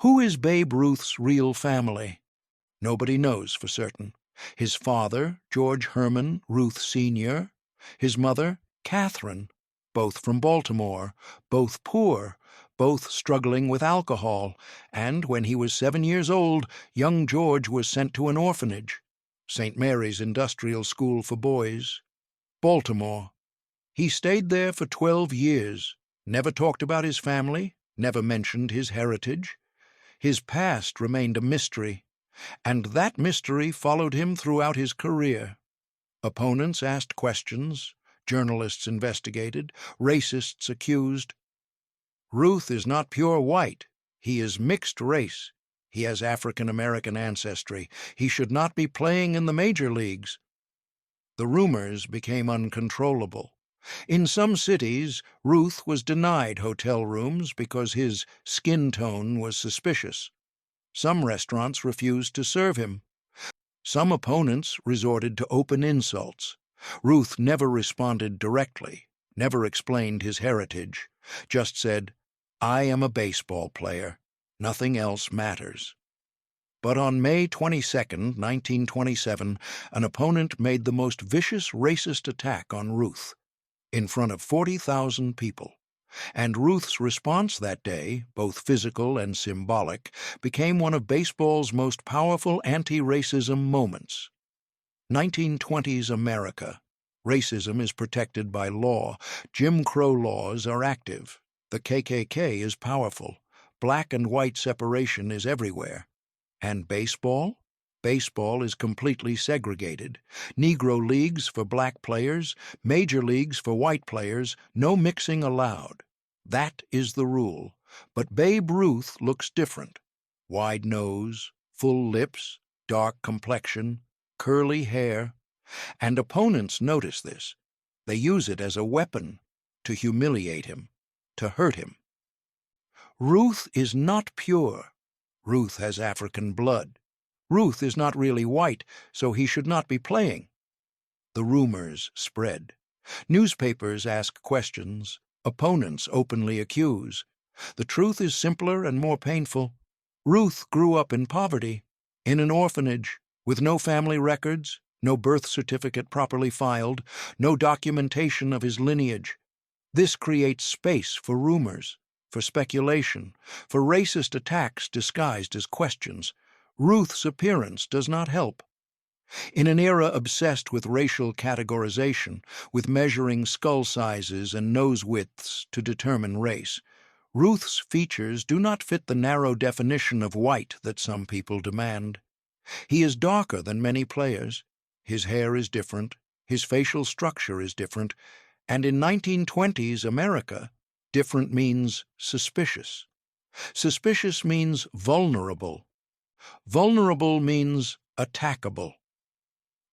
Who is Babe Ruth's real family? Nobody knows for certain. His father, George Herman Ruth Sr., his mother, Catherine, both from Baltimore, both poor, both struggling with alcohol, and when he was 7 years old, young George was sent to an orphanage, St. Mary's Industrial School for Boys, Baltimore. He stayed there for 12 years, never talked about his family, never mentioned his heritage. His past remained a mystery, and that mystery followed him throughout his career. Opponents asked questions, journalists investigated, racists accused. Ruth is not pure white. He is mixed race. He has African-American ancestry. He should not be playing in the major leagues. The rumors became uncontrollable. In some cities, Ruth was denied hotel rooms because his skin tone was suspicious. Some restaurants refused to serve him. Some opponents resorted to open insults. Ruth never responded directly, never explained his heritage, just said, "I am a baseball player. Nothing else matters." But on May 22, 1927, an opponent made the most vicious racist attack on Ruth in front of 40,000 people. And Ruth's response that day, both physical and symbolic, became one of baseball's most powerful anti-racism moments. 1920s America. Racism is protected by law. Jim Crow laws are active. The KKK is powerful. Black and white separation is everywhere. And baseball? Baseball is completely segregated. Negro leagues for black players, major leagues for white players, no mixing allowed. That is the rule. But Babe Ruth looks different. Wide nose, full lips, dark complexion, curly hair. And opponents notice this. They use it as a weapon to humiliate him, to hurt him. Ruth is not pure. Ruth has African blood. Ruth is not really white, so he should not be playing. The rumors spread. Newspapers ask questions. Opponents openly accuse. The truth is simpler and more painful. Ruth grew up in poverty, in an orphanage, with no family records, no birth certificate properly filed, no documentation of his lineage. This creates space for rumors, for speculation, for racist attacks disguised as questions. Ruth's appearance does not help. In an era obsessed with racial categorization, with measuring skull sizes and nose widths to determine race, Ruth's features do not fit the narrow definition of white that some people demand. He is darker than many players. His hair is different. His facial structure is different. And in 1920s America, different means suspicious. Suspicious means vulnerable. Vulnerable means attackable.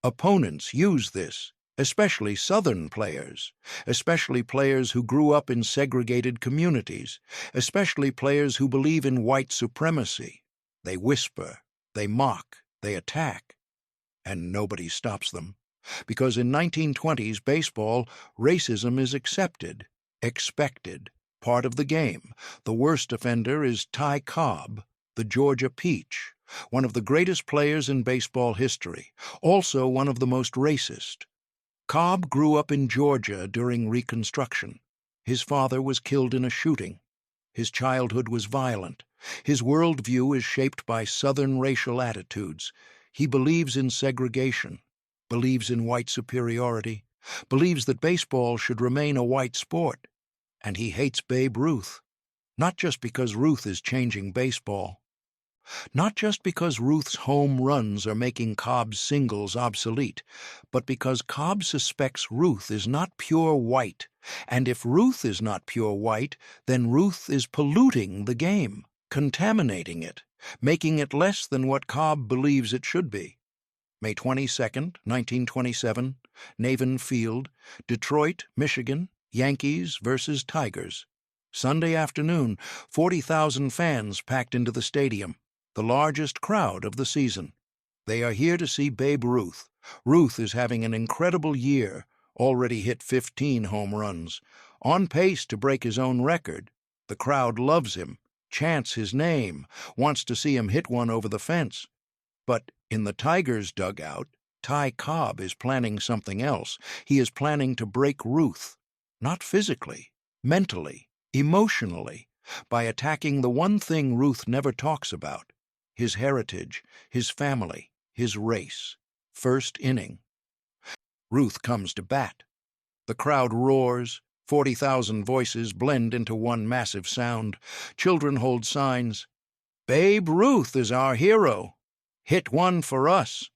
Opponents use this, especially Southern players, especially players who grew up in segregated communities, especially players who believe in white supremacy. They whisper, they mock, they attack, and nobody stops them. Because in 1920s baseball, racism is accepted, expected, part of the game. The worst offender is Cobb, the Georgia Peach, one of the greatest players in baseball history, also one of the most racist. Cobb grew up in Georgia during Reconstruction. His father was killed in a shooting. His childhood was violent. His worldview is shaped by Southern racial attitudes. He believes in segregation, believes in white superiority, believes that baseball should remain a white sport. And he hates Babe Ruth, not just because Ruth is changing baseball. Not just because Ruth's home runs are making Cobb's singles obsolete, but because Cobb suspects Ruth is not pure white, and if Ruth is not pure white, then Ruth is polluting the game, contaminating it, making it less than what Cobb believes it should be. May 22, 1927, Navin Field, Detroit, Michigan, Yankees versus Tigers. Sunday afternoon, 40,000 fans packed into the stadium, the largest crowd of the season. They are here to see Babe Ruth. Ruth is having an incredible year, already hit 15 home runs, on pace to break his own record. The crowd loves him. chants his name, wants to see him hit one over the fence. But in the Tigers' dugout, Cobb is planning something else. He is planning to break Ruth, not physically, mentally, emotionally, by attacking the one thing Ruth never talks about: his heritage, his family, his race. First inning. Ruth comes to bat. The crowd roars. 40,000 voices blend into one massive sound. Children hold signs. "Babe Ruth is our hero. Hit one for us."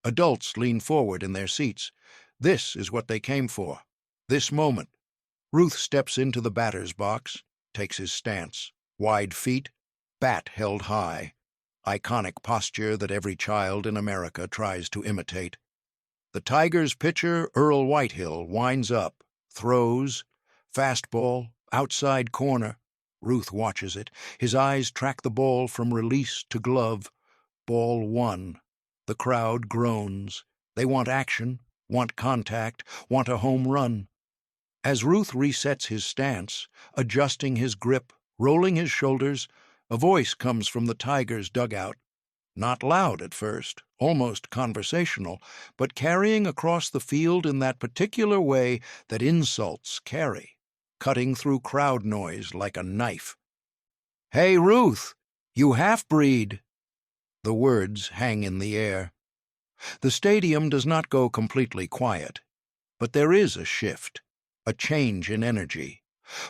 Adults lean forward in their seats. This is what they came for. This moment. Ruth steps into the batter's box, takes his stance. Wide feet, bat held high. Iconic posture that every child in America tries to imitate. The Tigers' pitcher, Earl Whitehill, winds up, throws, fastball, outside corner. Ruth watches it. His eyes track the ball from release to glove. Ball one. The crowd groans. They want action, want contact, want a home run. As Ruth resets his stance, adjusting his grip, rolling his shoulders, a voice comes from the Tigers' dugout. Not loud at first, almost conversational, but carrying across the field in that particular way that insults carry, cutting through crowd noise like a knife. "Hey, Ruth, you half-breed!" The words hang in the air. The stadium does not go completely quiet, but there is a shift, a change in energy.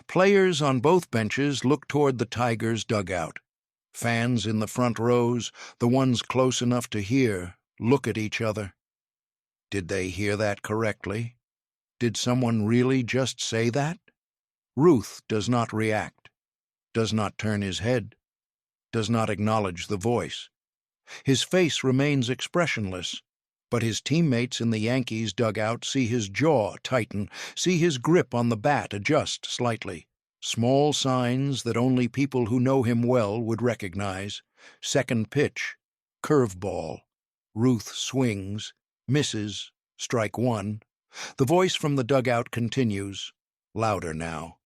Players on both benches look toward the Tigers' dugout. Fans in the front rows, the ones close enough to hear, look at each other. Did they hear that correctly? Did someone really just say that? Ruth does not react, does not turn his head, does not acknowledge the voice. His face remains expressionless, but his teammates in the Yankees' dugout see his jaw tighten, see his grip on the bat adjust slightly. Small signs that only people who know him well would recognize. Second pitch, curveball. Ruth swings, misses, strike one. The voice from the dugout continues, louder now.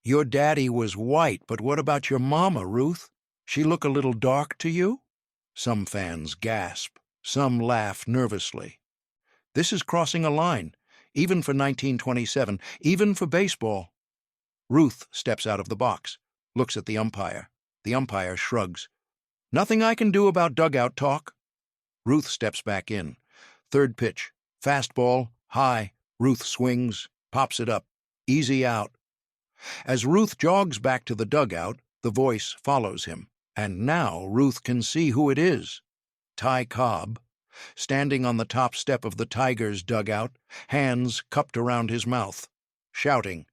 "Your daddy was white, but what about your mama, Ruth? She look a little dark to you?" Some fans gasp, some laugh nervously. This is crossing a line, even for 1927, even for baseball. Ruth steps out of the box, looks at the umpire. The umpire shrugs. "Nothing I can do about dugout talk." Ruth steps back in. Third pitch, fastball, high. Ruth swings, pops it up. Easy out. As Ruth jogs back to the dugout, the voice follows him. And now Ruth can see who it is. Cobb, standing on the top step of the Tigers' dugout, hands cupped around his mouth, shouting,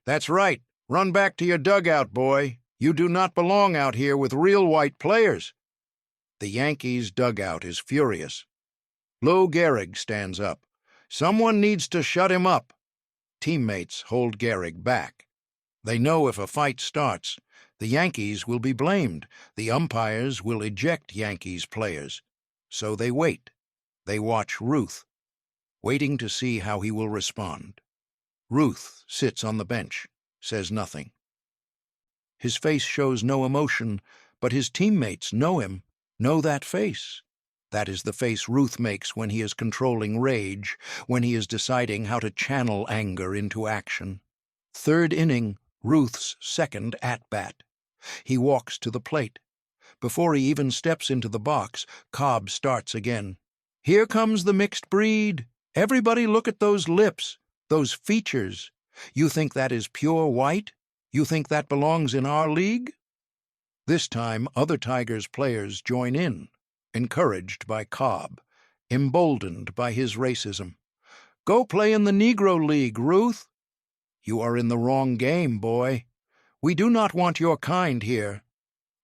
"That's right. Run back to your dugout, boy. You do not belong out here with real white players." The Yankees' dugout is furious. Lou Gehrig stands up. "Someone needs to shut him up." Teammates hold Gehrig back. They know if a fight starts, the Yankees will be blamed. The umpires will eject Yankees players. So they wait. They watch Ruth, waiting to see how he will respond. Ruth sits on the bench, says nothing. His face shows no emotion, but his teammates know him, know that face. That is the face Ruth makes when he is controlling rage, when he is deciding how to channel anger into action. Third inning, Ruth's second at-bat. He walks to the plate. Before he even steps into the box, Cobb starts again. "Here comes the mixed breed. Everybody look at those lips, those features. You think that is pure white? You think that belongs in our league?" This time, other Tigers players join in, encouraged by Cobb, emboldened by his racism. "Go play in the Negro League, Ruth." "You are in the wrong game, boy. We do not want your kind here."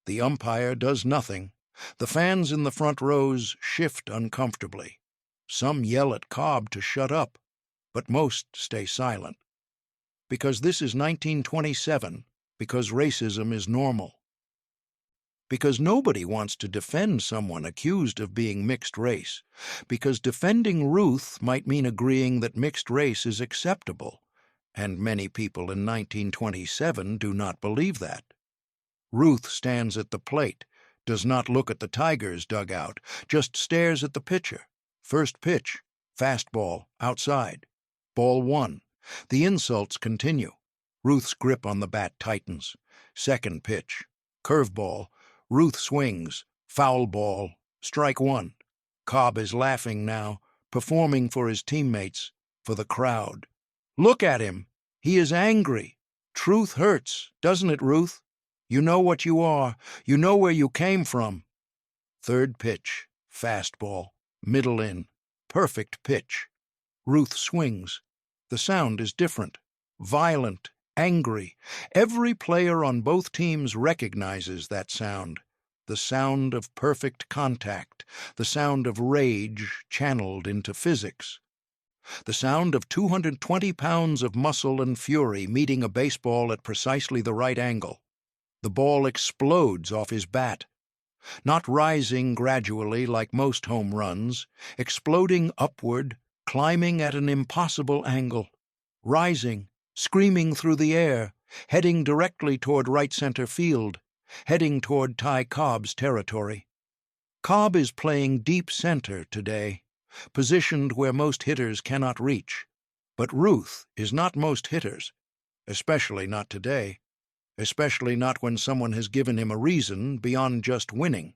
The umpire does nothing. The fans in the front rows shift uncomfortably. Some yell at Cobb to shut up, but most stay silent. Because this is 1927, because racism is normal. Because nobody wants to defend someone accused of being mixed race. Because defending Ruth might mean agreeing that mixed race is acceptable, and many people in 1927 do not believe that. Ruth stands at the plate, does not look at the Tigers' dugout, just stares at the pitcher. First pitch, fastball, outside. Ball 1. The insults continue. Ruth's grip on the bat tightens. Second pitch, curveball. Ruth swings, foul ball, strike 1. Cobb is laughing now, performing for his teammates, for the crowd. Look at him. He is angry. Truth hurts, doesn't it, Ruth? You know what you are. You know where you came from. Third pitch, fastball, middle in. Perfect pitch. Ruth swings. The sound is different. Violent, angry. Every player on both teams recognizes that sound. The sound of perfect contact. The sound of rage channeled into physics. The sound of 220 pounds of muscle and fury meeting a baseball at precisely the right angle. The ball explodes off his bat, not rising gradually like most home runs, exploding upward, climbing at an impossible angle, rising, screaming through the air, heading directly toward right center field, heading toward Ty Cobb's territory. Cobb is playing deep center today, positioned where most hitters cannot reach. But Ruth is not most hitters, especially not today. Especially not when someone has given him a reason beyond just winning.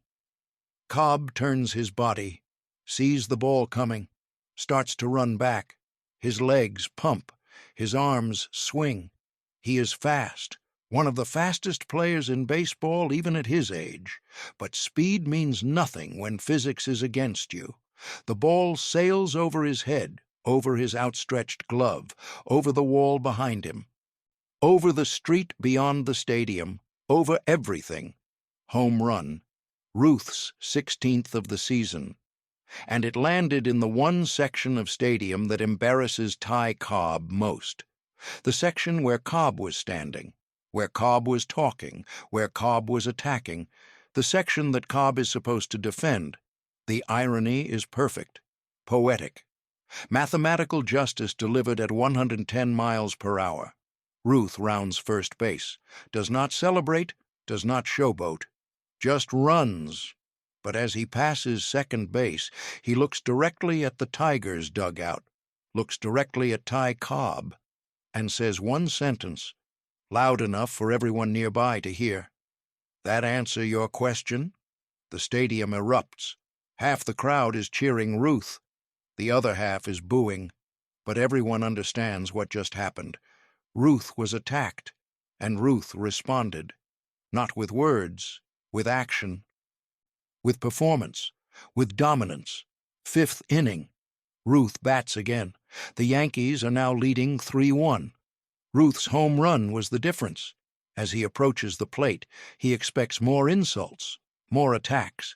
Cobb turns his body, sees the ball coming, starts to run back. His legs pump, his arms swing. He is fast, one of the fastest players in baseball even at his age. But speed means nothing when physics is against you. The ball sails over his head, over his outstretched glove, over the wall behind him. Over the street beyond the stadium, over everything. Home run. Ruth's 16th of the season. And it landed in the one section of stadium that embarrasses Ty Cobb most. The section where Cobb was standing, where Cobb was talking, where Cobb was attacking. The section that Cobb is supposed to defend. The irony is perfect, poetic. Mathematical justice delivered at 110 miles per hour. Ruth rounds first base, does not celebrate, does not showboat, just runs. But as he passes second base, he looks directly at the Tigers' dugout, looks directly at Ty Cobb, and says one sentence, loud enough for everyone nearby to hear. That answer your question? The stadium erupts. Half the crowd is cheering Ruth. The other half is booing. But everyone understands what just happened. Ruth was attacked, and Ruth responded, not with words, with action, with performance, with dominance. Fifth inning. Ruth bats again. The Yankees are now leading 3-1. Ruth's home run was the difference. As he approaches the plate, he expects more insults, more attacks.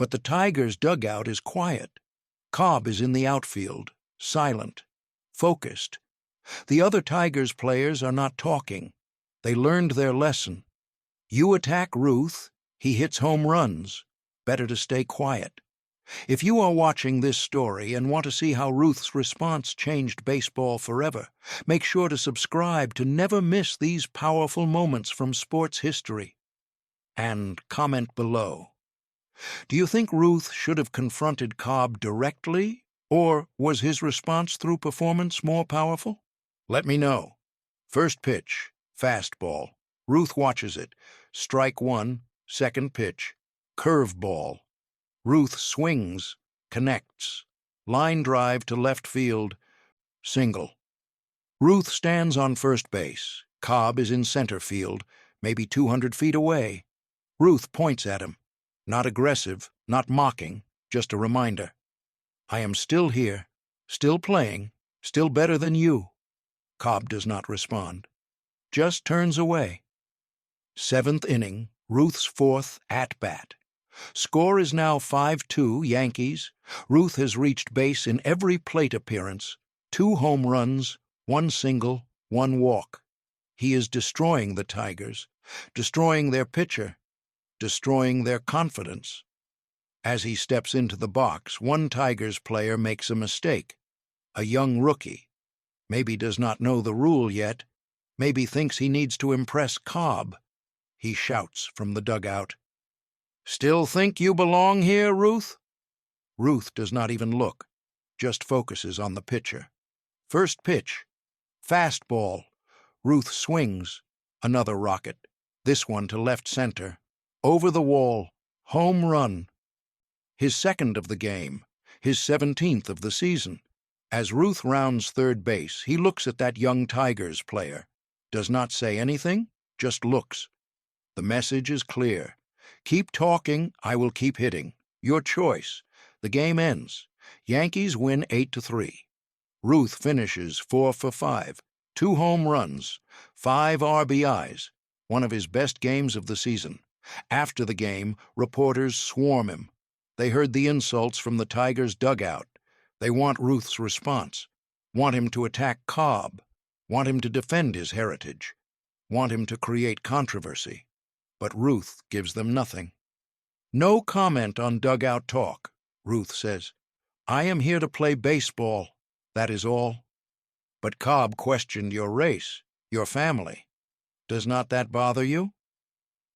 But the Tigers' dugout is quiet. Cobb is in the outfield, silent, focused. The other Tigers players are not talking. They learned their lesson. You attack Ruth, he hits home runs. Better to stay quiet. If you are watching this story and want to see how Ruth's response changed baseball forever, make sure to subscribe to never miss these powerful moments from sports history. And comment below. Do you think Ruth should have confronted Cobb directly, or was his response through performance more powerful? Let me know. First pitch, fastball. Ruth watches it. Strike 1, second pitch, curveball. Ruth swings, connects. Line drive to left field, single. Ruth stands on first base. Cobb is in center field, maybe 200 feet away. Ruth points at him. Not aggressive, not mocking, just a reminder. I am still here, still playing, still better than you. Cobb does not respond, just turns away. Seventh inning, Ruth's fourth at-bat. Score is now 5-2 Yankees. Ruth has reached base in every plate appearance. 2 home runs, 1 single, 1 walk. He is destroying the Tigers, destroying their pitcher, destroying their confidence. As he steps into the box, one Tigers player makes a mistake. A young rookie. Maybe does not know the rule yet. Maybe thinks he needs to impress Cobb. he shouts from the dugout. "Still think you belong here, Ruth?" Ruth does not even look, just focuses on the pitcher. First pitch. Fastball. Ruth swings. Another rocket. This one to left center. Over the wall. Home run. His second of the game. His 17th of the season. As Ruth rounds third base, he looks at that young Tigers player. Does not say anything, just looks. The message is clear. Keep talking, I will keep hitting. Your choice. The game ends. Yankees win 8-3. Ruth finishes 4 for 5, 2 home runs, 5 RBIs, one of his best games of the season. After the game, reporters swarm him. They heard the insults from the Tigers' dugout. They want Ruth's response, want him to attack Cobb, want him to defend his heritage, want him to create controversy. But Ruth gives them nothing. "No comment on dugout talk," Ruth says. "I am here to play baseball. That is all." "But Cobb questioned your race, your family. Does not that bother you?"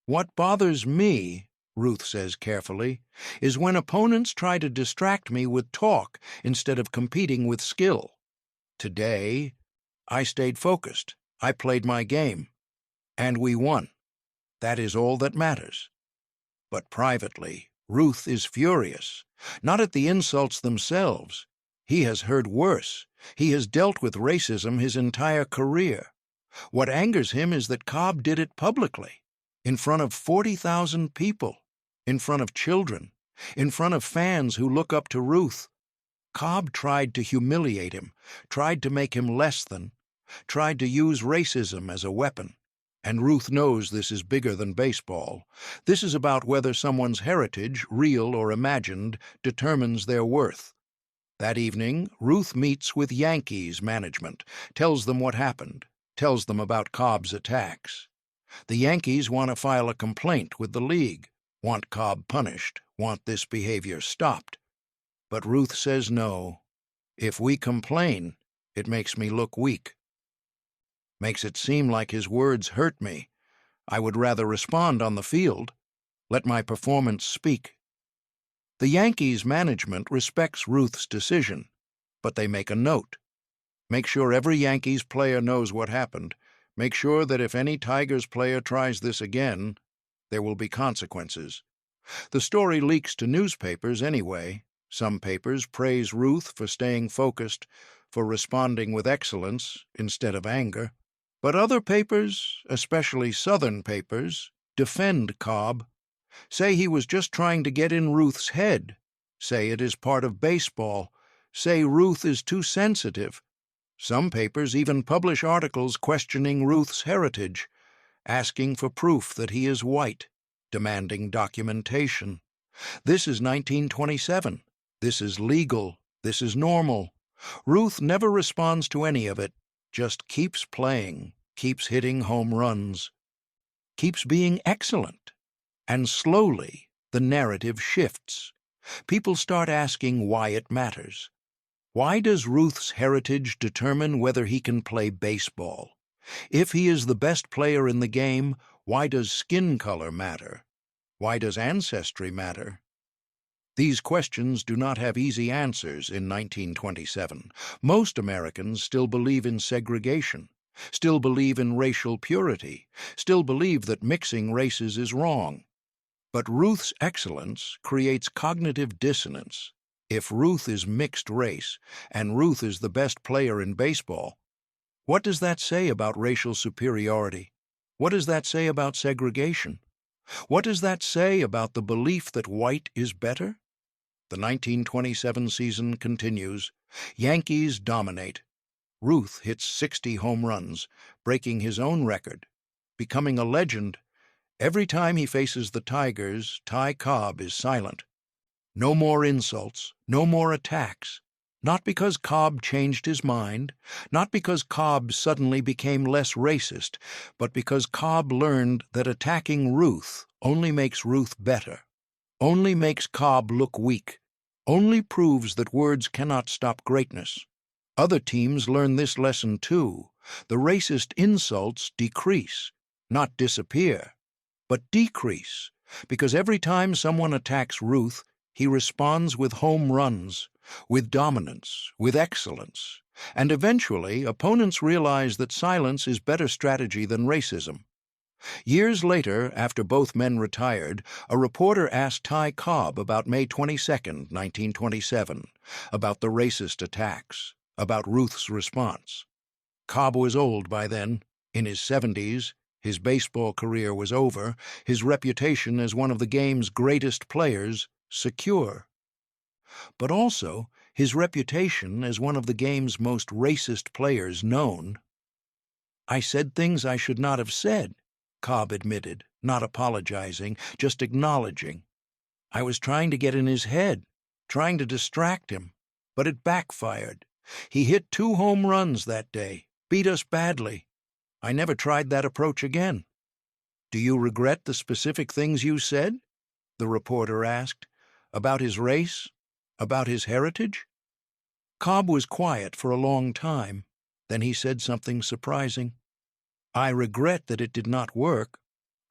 "What bothers me," Ruth says carefully, "is when opponents try to distract me with talk instead of competing with skill. Today, I stayed focused. I played my game. And we won. That is all that matters." But privately, Ruth is furious, not at the insults themselves. He has heard worse. He has dealt with racism his entire career. What angers him is that Cobb did it publicly, in front of 40,000 people, in front of children, in front of fans who look up to Ruth. Cobb tried to humiliate him, tried to make him less than, tried to use racism as a weapon. And Ruth knows this is bigger than baseball. This is about whether someone's heritage, real or imagined, determines their worth. That evening, Ruth meets with Yankees management, tells them what happened, tells them about Cobb's attacks. The Yankees want to file a complaint with the league, want Cobb punished, want this behavior stopped. But Ruth says no. "If we complain, it makes me look weak. Makes it seem like his words hurt me. I would rather respond on the field. Let my performance speak." The Yankees management respects Ruth's decision, but they make a note. Make sure every Yankees player knows what happened. Make sure that if any Tigers player tries this again, there will be consequences. The story leaks to newspapers anyway. Some papers praise Ruth for staying focused, for responding with excellence instead of anger. But other papers, especially Southern papers, defend Cobb. Say he was just trying to get in Ruth's head. Say it is part of baseball. Say Ruth is too sensitive. Some papers even publish articles questioning Ruth's heritage, asking for proof that he is white, demanding documentation. This is 1927. This is legal. This is normal. Ruth never responds to any of it, just keeps playing, keeps hitting home runs, keeps being excellent. And slowly, the narrative shifts. People start asking why it matters. Why does Ruth's heritage determine whether he can play baseball? If he is the best player in the game, why does skin color matter? Why does ancestry matter? These questions do not have easy answers in 1927. Most Americans still believe in segregation, still believe in racial purity, still believe that mixing races is wrong. But Ruth's excellence creates cognitive dissonance. If Ruth is mixed race, and Ruth is the best player in baseball, what does that say about racial superiority? What does that say about segregation? What does that say about the belief that white is better? The 1927 season continues. Yankees dominate. Ruth hits 60 home runs, breaking his own record, becoming a legend. Every time he faces the Tigers, Ty Cobb is silent. No more insults, no more attacks. Not because Cobb changed his mind, not because Cobb suddenly became less racist, but because Cobb learned that attacking Ruth only makes Ruth better, only makes Cobb look weak, only proves that words cannot stop greatness. Other teams learn this lesson too. The racist insults decrease, not disappear. but decrease, because every time someone attacks Ruth, he responds with home runs, with dominance, with excellence, and eventually opponents realize that silence is better strategy than racism. Years later, after both men retired, a reporter asked Ty Cobb about May 22, 1927, about the racist attacks, about Ruth's response. Cobb was old by then, in his 70s, his baseball career was over, his reputation as one of the game's greatest players secure. But also his reputation as one of the game's most racist players known. "I said things I should not have said," Cobb admitted, not apologizing, just acknowledging. "I was trying to get in his head, trying to distract him, but it backfired. He hit 2 home runs that day, beat us badly. I never tried that approach again." "Do you regret the specific things you said?" the reporter asked. "About his race? About his heritage?" Cobb was quiet for a long time. Then he said something surprising. "I regret that it did not work.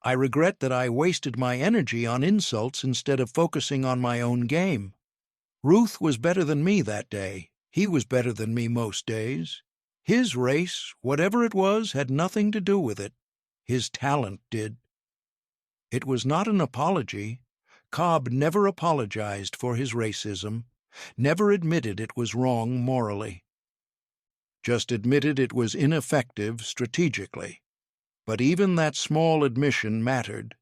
I regret that I wasted my energy on insults instead of focusing on my own game. Ruth was better than me that day. He was better than me most days. His race, whatever it was, had nothing to do with it. His talent did." It was not an apology. Cobb never apologized for his racism, never admitted it was wrong morally. Just admitted it was ineffective strategically. But even that small admission mattered,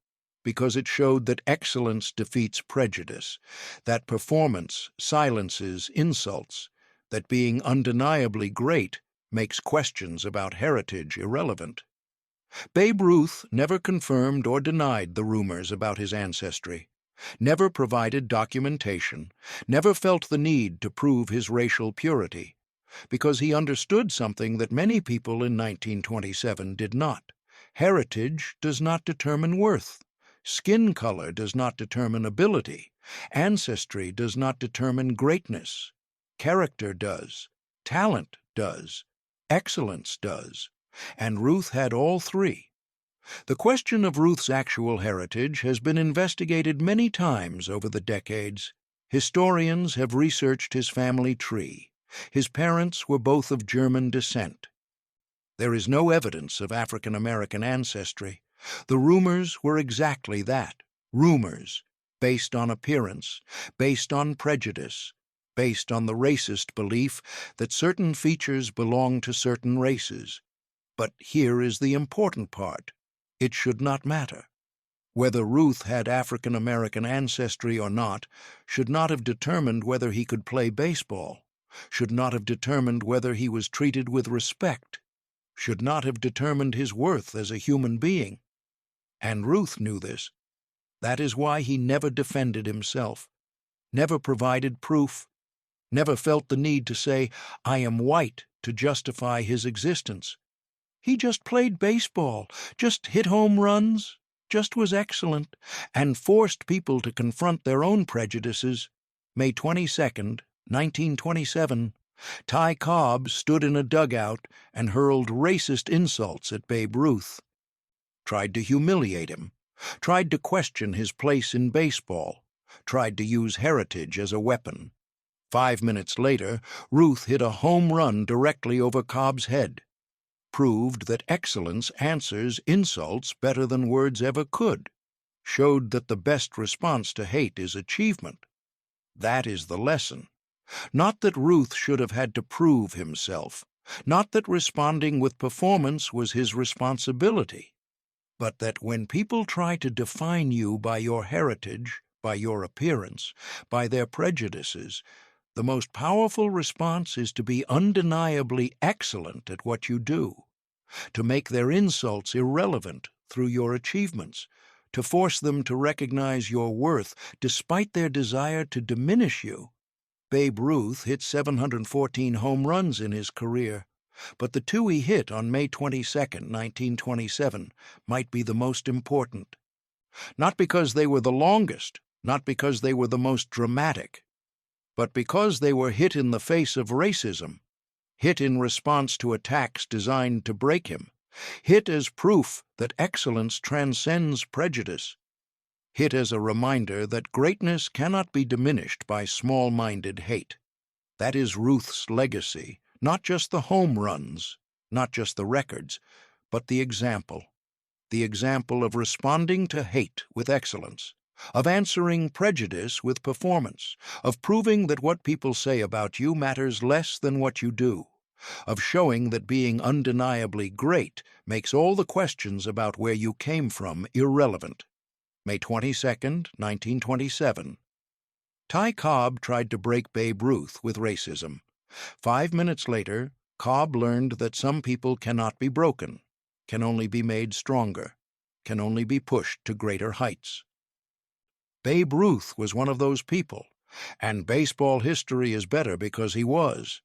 because it showed that excellence defeats prejudice, that performance silences insults, that being undeniably great makes questions about heritage irrelevant. Babe Ruth never confirmed or denied the rumors about his ancestry, never provided documentation, never felt the need to prove his racial purity, because he understood something that many people in 1927 did not. Heritage does not determine worth. Skin color does not determine ability. Ancestry does not determine greatness. Character does. Talent does. Excellence does. And Ruth had all 3. The question of Ruth's actual heritage has been investigated many times over the decades. Historians have researched his family tree. His parents were both of German descent. There is no evidence of African American ancestry. The rumors were exactly that, rumors, based on appearance, based on prejudice, based on the racist belief that certain features belong to certain races. But here is the important part. It should not matter. Whether Ruth had African American ancestry or not should not have determined whether he could play baseball, should not have determined whether he was treated with respect, should not have determined his worth as a human being. And Ruth knew this. That is why he never defended himself, never provided proof, never felt the need to say, "I am white," to justify his existence. He just played baseball, just hit home runs, just was excellent, and forced people to confront their own prejudices. May 22, 1927, Ty Cobb stood in a dugout and hurled racist insults at Babe Ruth, tried to humiliate him, tried to question his place in baseball, tried to use heritage as a weapon. 5 minutes later, Ruth hit a home run directly over Cobb's head, proved that excellence answers insults better than words ever could, showed that the best response to hate is achievement. That is the lesson. Not that Ruth should have had to prove himself, not that responding with performance was his responsibility, but that when people try to define you by your heritage, by your appearance, by their prejudices, the most powerful response is to be undeniably excellent at what you do, to make their insults irrelevant through your achievements, to force them to recognize your worth despite their desire to diminish you. Babe Ruth hit 714 home runs in his career, but the 2 he hit on May 22, 1927, might be the most important. Not because they were the longest, not because they were the most dramatic, but because they were hit in the face of racism, hit in response to attacks designed to break him, Hit as proof that excellence transcends prejudice. Hit as a reminder that greatness cannot be diminished by small-minded hate. That is Ruth's legacy, not just the home runs, not just the records, but the example of responding to hate with excellence, of answering prejudice with performance, of proving that what people say about you matters less than what you do, of showing that being undeniably great makes all the questions about where you came from irrelevant. May 22, 1927. Ty Cobb tried to break Babe Ruth with racism. 5 minutes later, Cobb learned that some people cannot be broken, can only be made stronger, can only be pushed to greater heights. Babe Ruth was one of those people, and baseball history is better because he was.